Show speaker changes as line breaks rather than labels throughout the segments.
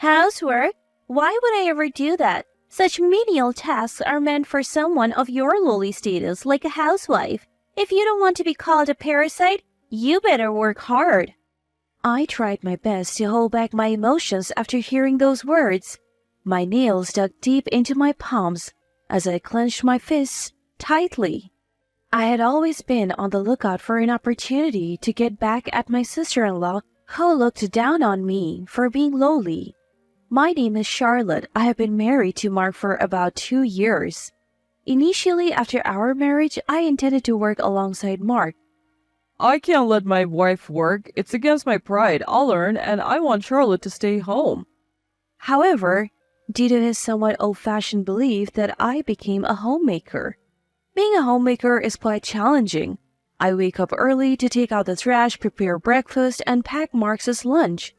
Housework? Why would I ever do that? Such menial tasks are meant for someone of your lowly status, like a housewife. If you don't want to be called a parasite, you better work hard. I tried my best to hold back my emotions after hearing those words. My nails dug deep into my palms as I clenched my fists tightly. I had always been on the lookout for an opportunity to get back at my sister-in-law who looked down on me for being lowly. My name is Charlotte. I have been married to Mark for about 2 years. Initially, after our marriage, I intended to work alongside Mark.
I can't let my wife work. It's against my pride. I'll earn, and I want Charlotte to stay home.
However, due to his somewhat old-fashioned belief that I became a homemaker. Being a homemaker is quite challenging. I wake up early to take out the trash, prepare breakfast, and pack Mark's lunch.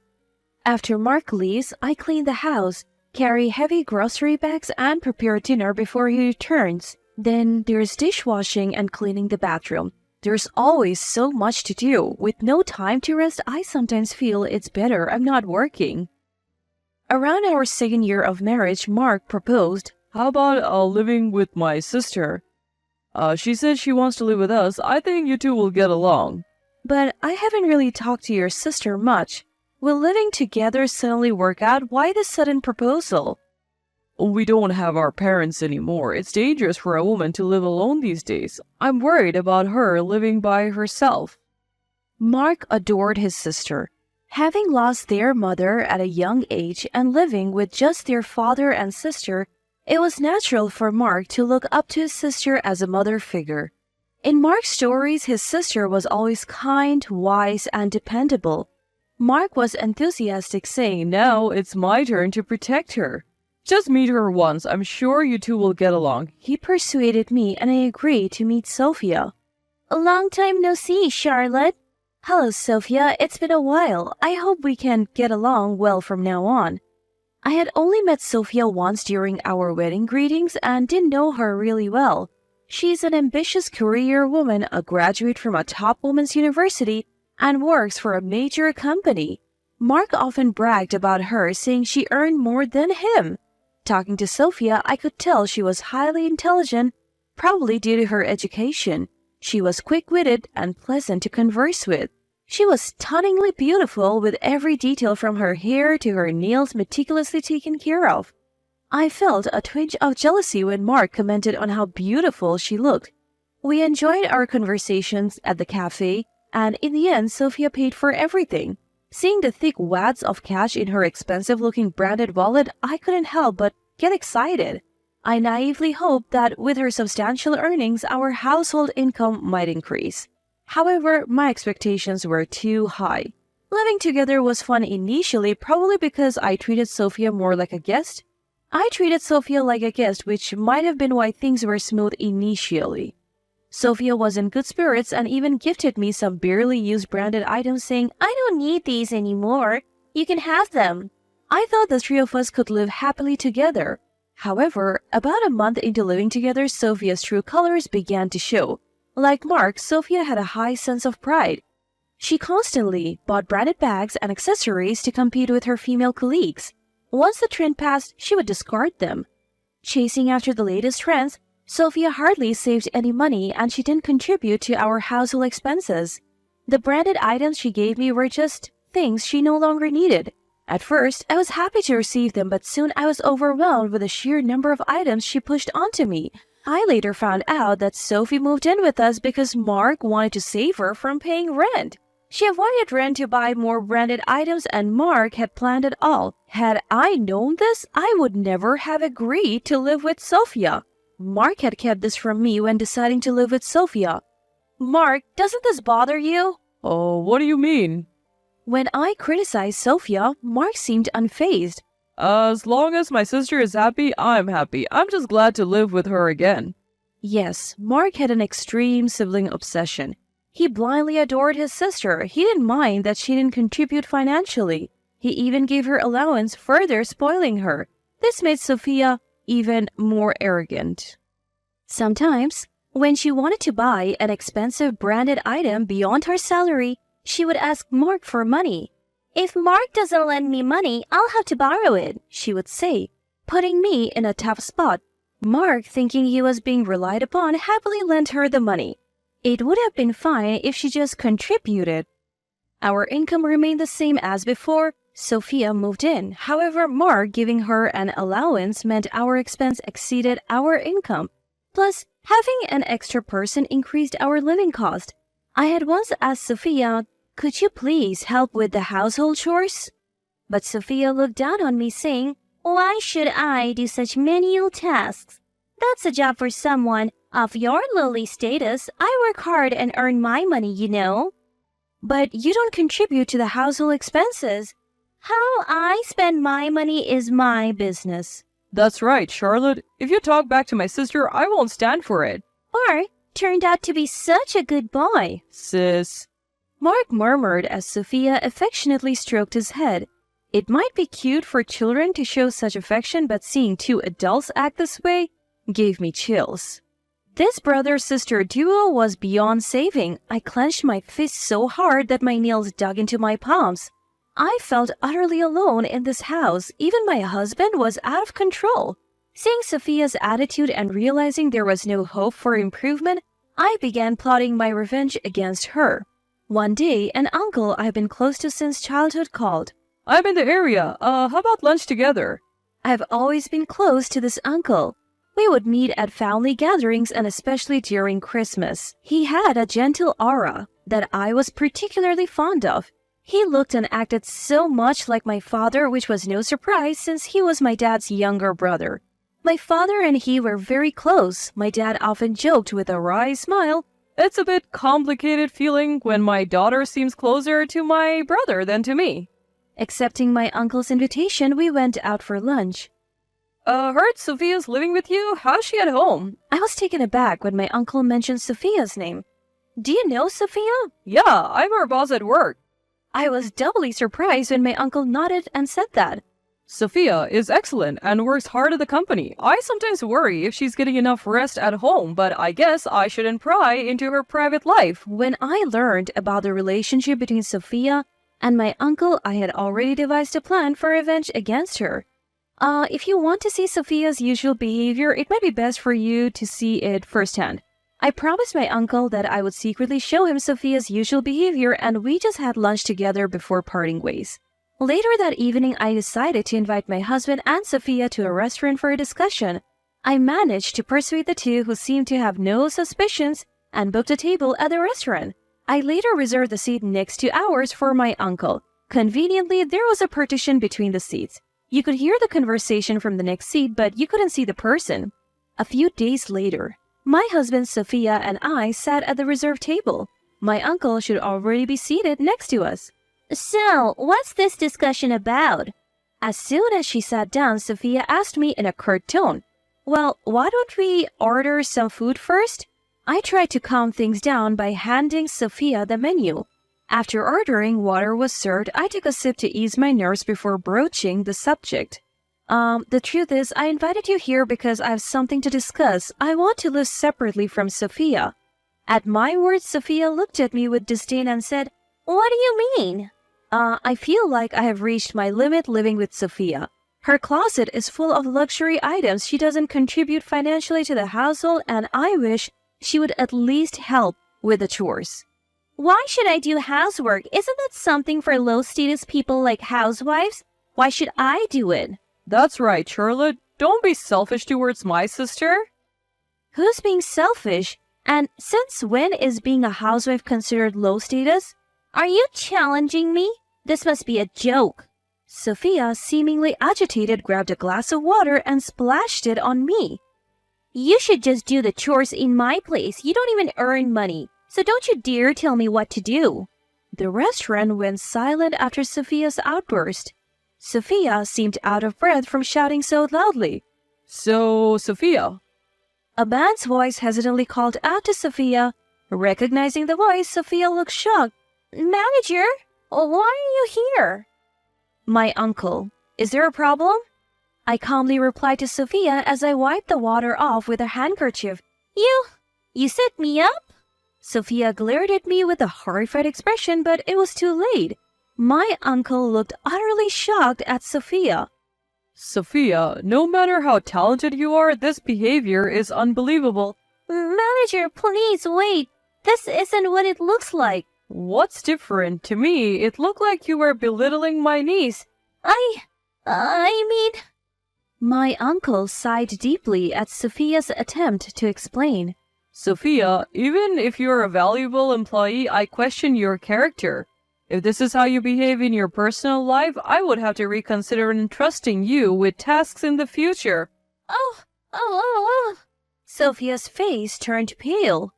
After Mark leaves, I clean the house, carry heavy grocery bags, and prepare dinner before he returns. Then there's dishwashing and cleaning the bathroom. There's always so much to do. With no time to rest, I sometimes feel it's better I'm not working. Around our 2nd year of marriage, Mark proposed,
How about living with my sister? She said she wants to live with us. I think you two will get along.
But I haven't really talked to your sister much. Will living together suddenly work out? Why this sudden proposal?
We don't have our parents anymore. It's dangerous for a woman to live alone these days. I'm worried about her living by herself.
Mark adored his sister. Having lost their mother at a young age and living with just their father and sister, it was natural for Mark to look up to his sister as a mother figure. In Mark's stories, his sister was always kind, wise, and dependable. Mark was enthusiastic, saying,
Now it's my turn to protect her. Just meet her once. I'm sure you two will get along.
He persuaded me and I agreed to meet Sophia. A long time no see, Charlotte. Hello, Sophia. It's been a while. I hope we can get along well from now on. I had only met Sophia once during our wedding greetings and didn't know her really well. She's an ambitious career woman, a graduate from a top women's university, and works for a major company. Mark often bragged about her, saying she earned more than him. Talking to Sophia, I could tell she was highly intelligent, probably due to her education. She was quick-witted and pleasant to converse with. She was stunningly beautiful, with every detail from her hair to her nails meticulously taken care of. I felt a twinge of jealousy when Mark commented on how beautiful she looked. We enjoyed our conversations at the cafe, and in the end, Sophia paid for everything. Seeing the thick wads of cash in her expensive-looking branded wallet, I couldn't help but get excited. I naively hoped that with her substantial earnings, our household income might increase. However, my expectations were too high. Living together was fun initially, probably because I treated Sophia more like a guest. I treated Sophia like a guest, which might have been why things were smooth initially. Sophia was in good spirits and even gifted me some barely used branded items, saying, I don't need these anymore. You can have them. I thought the 3 of us could live happily together. However, about a month into living together, Sophia's true colors began to show. Like Mark, Sophia had a high sense of pride. She constantly bought branded bags and accessories to compete with her female colleagues. Once the trend passed, she would discard them. Chasing after the latest trends, Sophia hardly saved any money and she didn't contribute to our household expenses. The branded items she gave me were just things she no longer needed. At first, I was happy to receive them, but soon I was overwhelmed with the sheer number of items she pushed onto me. I later found out that Sophie moved in with us because Mark wanted to save her from paying rent. She avoided rent to buy more branded items and Mark had planned it all. Had I known this, I would never have agreed to live with Sophia. Mark had kept this from me when deciding to live with Sophia. Mark, doesn't this bother you?
Oh, what do you mean?
When I criticized Sophia, Mark seemed unfazed.
As long as my sister is happy, I'm happy. I'm just glad to live with her again.
Yes, Mark had an extreme sibling obsession. He blindly adored his sister. He didn't mind that she didn't contribute financially. He even gave her allowance, further spoiling her. This made Sophia even more arrogant. Sometimes, when she wanted to buy an expensive branded item beyond her salary, she would ask Mark for money. If Mark doesn't lend me money, I'll have to borrow it, she would say, putting me in a tough spot. Mark, thinking he was being relied upon, happily lent her the money. It would have been fine if she just contributed. Our income remained the same as before. Sophia moved in. However, Mark giving her an allowance meant our expense exceeded our income. Plus, having an extra person increased our living cost. I had once asked Sophia, "Could you please help with the household chores?" But Sophia looked down on me, saying, "Why should I do such menial tasks? That's a job for someone of your lowly status. I work hard and earn my money, you know." "But you don't contribute to the household expenses." "How I spend my money is my business."
That's right, Charlotte. If you talk back to my sister, I won't stand for it.
Mark turned out to be such a good boy.
Sis.
Mark murmured as Sophia affectionately stroked his head. It might be cute for children to show such affection, but seeing two adults act this way gave me chills. This brother-sister duo was beyond saving. I clenched my fist so hard that my nails dug into my palms. I felt utterly alone in this house. Even my husband was out of control. Seeing Sophia's attitude and realizing there was no hope for improvement, I began plotting my revenge against her. One day, an uncle I've been close to since childhood called.
I'm in the area. How about lunch together?
I've always been close to this uncle. We would meet at family gatherings and especially during Christmas. He had a gentle aura that I was particularly fond of. He looked and acted so much like my father, which was no surprise since he was my dad's younger brother. My father and he were very close. My dad often joked with a wry smile,
"It's a bit complicated feeling when my daughter seems closer to my brother than to me."
Accepting my uncle's invitation, we went out for lunch.
Heard Sophia's living with you? How's she at home?
I was taken aback when my uncle mentioned Sophia's name. "Do you know Sophia?"
Yeah, I'm her boss at work.
I was doubly surprised when my uncle nodded and said that.
Sophia is excellent and works hard at the company. I sometimes worry if she's getting enough rest at home, but I guess I shouldn't pry into her private life.
When I learned about the relationship between Sophia and my uncle, I had already devised a plan for revenge against her. If you want to see Sophia's usual behavior, it might be best for you to see it firsthand. I promised my uncle that I would secretly show him Sophia's usual behavior, and we just had lunch together before parting ways. Later that evening, I decided to invite my husband and Sophia to a restaurant for a discussion. I managed to persuade the two, who seemed to have no suspicions, and booked a table at the restaurant. I later reserved the seat next to ours for my uncle. Conveniently, there was a partition between the seats. You could hear the conversation from the next seat, but you couldn't see the person. A few days later, my husband, Sophia, and I sat at the reserved table. My uncle should already be seated next to us. "So, what's this discussion about?" As soon as she sat down, Sophia asked me in a curt tone, "Well, why don't we order some food first?" I tried to calm things down by handing Sophia the menu. After ordering, water was served. I took a sip to ease my nerves before broaching the subject. The truth is, I invited you here because I have something to discuss. I want to live separately from Sophia." At my words, Sophia looked at me with disdain and said, "What do you mean?" I feel like I have reached my limit living with Sophia. Her closet is full of luxury items. She doesn't contribute financially to the household, and I wish she would at least help with the chores. "Why should I do housework? Isn't that something for low-status people like housewives? Why should I do it?"
That's right, Charlotte. Don't be selfish towards my sister.
Who's being selfish? And since when is being a housewife considered low status? Are you challenging me? This must be a joke. Sophia, seemingly agitated, grabbed a glass of water and splashed it on me. "You should just do the chores in my place. You don't even earn money. So don't you dare tell me what to do." The restaurant went silent after Sophia's outburst. Sophia seemed out of breath from shouting so loudly.
"So, Sophia."
A man's voice hesitantly called out to Sophia. Recognizing the voice, Sophia looked shocked. "Manager, why are you here?" "My uncle. Is there a problem?" I calmly replied to Sophia as I wiped the water off with a handkerchief. You set me up?" Sophia glared at me with a horrified expression, but it was too late. My uncle looked utterly shocked at Sophia.
Sophia, no matter how talented you are, this behavior is unbelievable.
Manager, please wait. This isn't what it looks like.
What's different? To me, it looked like you were belittling my niece.
I mean... My uncle sighed deeply at Sophia's attempt to explain.
Sophia, even if you're a valuable employee, I question your character. If this is how you behave in your personal life, I would have to reconsider entrusting you with tasks in the future.
Oh. Sophia's face turned pale.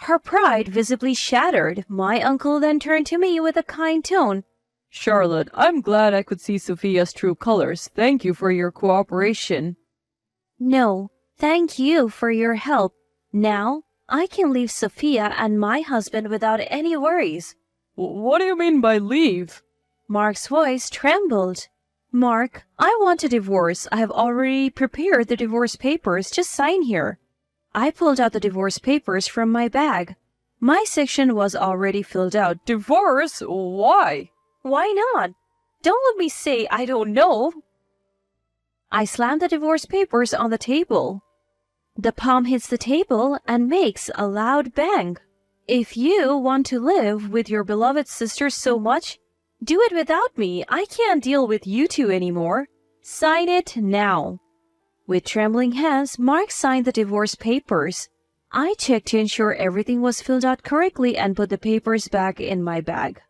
Her pride visibly shattered. My uncle then turned to me with a kind tone.
Charlotte, I'm glad I could see Sophia's true colors. Thank you for your cooperation.
No, thank you for your help. Now, I can leave Sophia and my husband without any worries.
What do you mean by leave?
Mark's voice trembled. Mark, I want a divorce. I have already prepared the divorce papers. Just sign here. I pulled out the divorce papers from my bag. My section was already filled out.
Divorce? Why?
Why not? Don't let me say I don't know. I slammed the divorce papers on the table. The palm hits the table and makes a loud bang. If you want to live with your beloved sister so much, do it without me. I can't deal with you two anymore. Sign it now. With trembling hands, Mark signed the divorce papers. I checked to ensure everything was filled out correctly and put the papers back in my bag.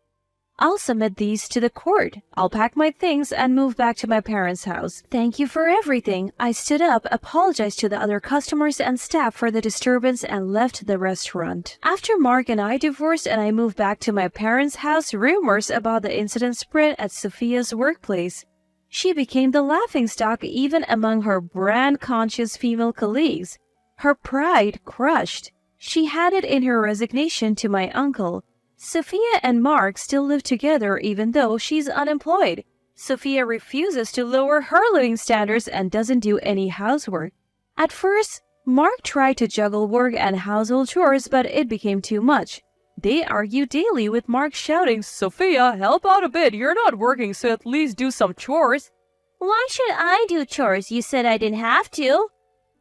I'll submit these to the court. I'll pack my things and move back to my parents' house. Thank you for everything. I stood up, apologized to the other customers and staff for the disturbance, and left the restaurant. After Mark and I divorced and I moved back to my parents' house, rumors about the incident spread at Sophia's workplace. She became the laughingstock even among her brand-conscious female colleagues. Her pride crushed. She had it in her resignation to my uncle. Sophia and Mark still live together even though she's unemployed. Sophia refuses to lower her living standards and doesn't do any housework. At first, Mark tried to juggle work and household chores, but it became too much. They argue daily with Mark shouting, "Sophia, help out a bit. You're not working, so at least do some chores." Why should I do chores? You said I didn't have to.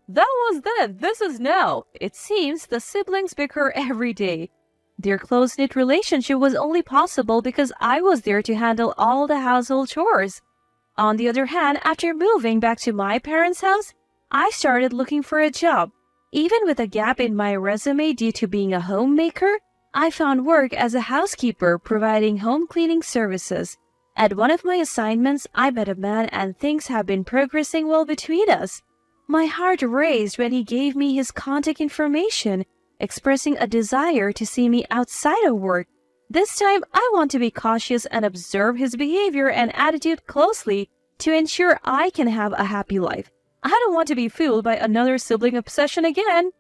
That was then. This is now. It seems the siblings bicker every day. Their close-knit relationship was only possible because I was there to handle all the household chores. On the other hand, after moving back to my parents' house, I started looking for a job. Even with a gap in my resume due to being a homemaker, I found work as a housekeeper providing home cleaning services. At one of my assignments, I met a man and things have been progressing well between us. My heart raced when he gave me his contact information, expressing a desire to see me outside of work. This time, I want to be cautious and observe his behavior and attitude closely to ensure I can have a happy life. I don't want to be fooled by another sibling obsession again.